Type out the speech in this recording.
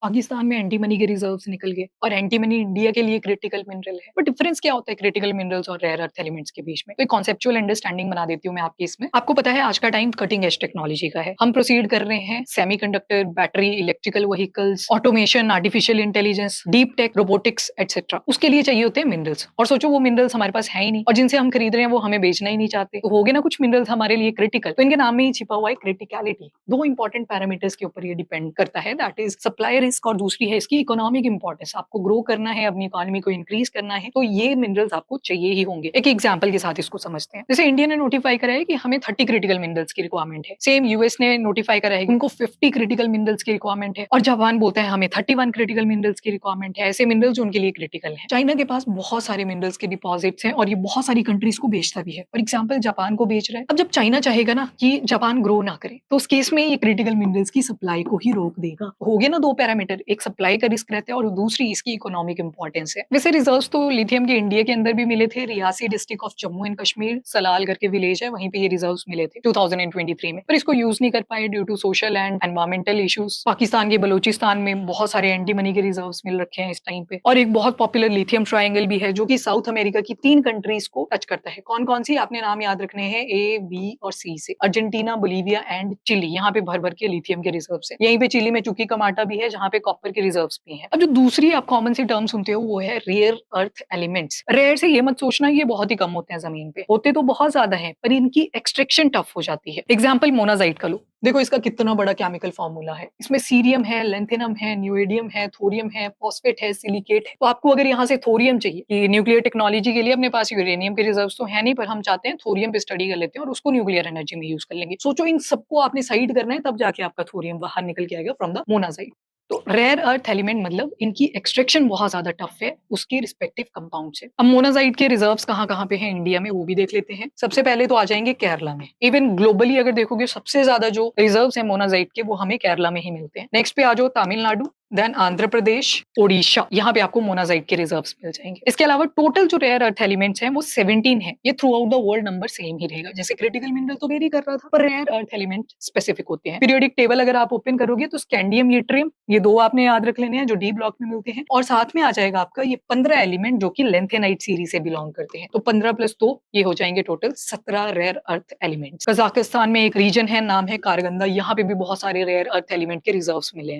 पाकिस्तान में एंटीमनी के रिजर्व्स निकल गए और एंटीमनी इंडिया के लिए क्रिटिकल मिनरल है। बट डिफरेंस क्या होता है क्रिटिकल मिनरल्स और रेयर अर्थ एलिमेंट्स के बीच में? तो एक कॉन्सेप्चुअल अंडरस्टैंडिंग बना देती हूँ मैं आपकी इसमें। आपको पता है आज का टाइम कटिंग एज टेक्नोलॉजी का है। हम प्रोसीड कर रहे हैं semiconductor, battery, electrical vehicles, automation, artificial intelligence, deep tech, robotics etcetera. उसके लिए चाहिए होते हैं मिनरल्स। और सोचो वो मिनरल्स हमारे पास है ही नहीं और जिनसे हम खरीद रहे हैं वो हमें बेचना ही नहीं चाहते। तो हो गए ना कुछ मिनरल्स हमारे लिए क्रिटिकल। तो इनके नाम में ही छिपा हुआ है क्रिटिकलिटी। दो इंपॉर्टेंट पैरामीटर्स के ऊपर ये डिपेंड करता है, दैट इज सप्लाई रिस्क और दूसरी है इसकी इकोनॉमिक इंपॉर्टेंस। आपको ग्रो करना है, अपनी इकोनॉमी को इंक्रीज करना है, तो ये मिनरल्स आपको चाहिए ही होंगे। एक एग्जांपल के साथ इसको समझते हैं। जैसे इंडिया ने नोटिफाई करा है कि हमें 30 क्रिटिकल मिनरल्स की रिक्वायरमेंट है। सेम यूएस ने नोटिफाई करा है कि उनको 50 क्रिटिकल मिनरल्स की रिक्वायरमेंट है और जापान बोलता है हमें 31 क्रिटिकल मिनरल्स की रिक्वायरमेंट है। ऐसे मिनरल्स जो उनके लिए क्रिटिकल है। चाइना के पास बहुत सारे मिनरल्स के डिपॉजिट्स हैं और ये बहुत सारी कंट्रीज को बेचता भी है। फॉर एग्जाम्पल जापान को बेच रहा है। अब जब चाइना चाहेगा ना कि जापान ग्रो ना करे, तो उस केस में ये क्रिटिकल मिनरल्स की सप्लाई को ही रोक देगा। हो गए ना दो पैरामीटर, एक सप्लाई का रिस्क रहता है और दूसरी इसकी इकोनॉमिक इंपॉर्टेंस है। वैसे रिजर्व्स तो लिथियम के इंडिया के अंदर भी मिले थे। Reasi district of Jammu and Kashmir, Salal करके विलेज है, वहीं पे ये रिजर्व्स मिले थे 2023 में। पर इसको यूज नहीं कर पाए due to social and environmental issues. Pakistan के बलूचिस्तान में बहुत सारे एंटी मनी के रिजर्व्स मिल रखे हैं इस टाइम पे। और एक बहुत पॉपुलर लिथियम ट्रायंगल भी है जो कि साउथ अमेरिका की 3 कंट्रीज को टच करता है। कौन कौन सी आपने नाम याद रखने हैं, ए, बी और सी से। Argentina, Bolivia and Chile. यहाँ पे भर भर के लिथियम के रिजर्व है। यहीं पे चिली में चुकी कमाटा भी है जहाँ पे कॉपर के रिजर्व्स भी हैं। अब जो दूसरी आप कॉमन सी टर्म सुनते हो वो है रेयर अर्थ एलिमेंट्स। रेयर से ये मत सोचना ये बहुत ही कम होते हैं जमीन पे, होते तो बहुत ज्यादा है पर इनकी एक्सट्रैक्शन टफ हो जाती है। एग्जाम्पल मोनाजाइट का लो, देखो इसका कितना बड़ा केमिकल फॉर्मूला है। इसमें सीरियम है, लेंथेनम है, न्यूएडियम है, थोरियम है, फॉस्फेट है, सिलिकेट है। तो आपको अगर यहाँ से थोरियम चाहिए कि न्यूक्लियर टेक्नोलॉजी के लिए अपने पास यूरेनियम के रिजर्व्स तो है नहीं, पर हम चाहते हैं थोरियम पे स्टडी कर लेते हैं और उसको न्यूक्लियर एनर्जी में यूज कर लेंगे। सोचो इन सबको आपने साइड करना है, तब जाके आपका थोरियम बाहर निकल के आएगा फ्रॉम द मोनाजाइट। तो रेयर अर्थ एलिमेंट मतलब इनकी एक्सट्रैक्शन बहुत ज्यादा टफ है उसके रिस्पेक्टिव कंपाउंड से। अब मोनाजाइट के रिजर्व्स कहाँ कहाँ पे हैं इंडिया में वो भी देख लेते हैं। सबसे पहले तो आ जाएंगे केरला में। इवन ग्लोबली अगर देखोगे सबसे ज्यादा जो रिजर्व्स हैं मोनाजाइट के वो हमें केरला में ही मिलते हैं। नेक्स्ट पे आ जाओ तमिलनाडु, देन आंध्र प्रदेश, ओडिशा। यहाँ पे आपको मोनाजाइट के रिजर्व्स मिल जाएंगे। इसके अलावा टोटल जो रेयर अर्थ एलिमेंट्स हैं वो 17 है। ये throughout the world number same ही रहेगा। जैसे क्रिटिकल मिनरल तो वेरी कर रहा था, पर रेयर अर्थ एलिमेंट स्पेसिफिक होते हैं। पीरियोडिक टेबल अगर आप ओपन करोगे तो स्कैंडियम, यट्रियम, ये दो आपने याद रख लेने हैं जो डी ब्लॉक में मिलते हैं। और साथ में आ जाएगा आपका ये 15 एलिमेंट जो कि लेंथेनाइट सीरीज से बिलोंग करते हैं। तो 15 प्लस 2 ये हो जाएंगे total 17 rare earth elements. Kazakhstan में एक रीजन है, नाम है कारगंदा। यहाँ पे भी बहुत सारे रेयर अर्थ एलिमेंट के रिजर्व्स मिले हैं।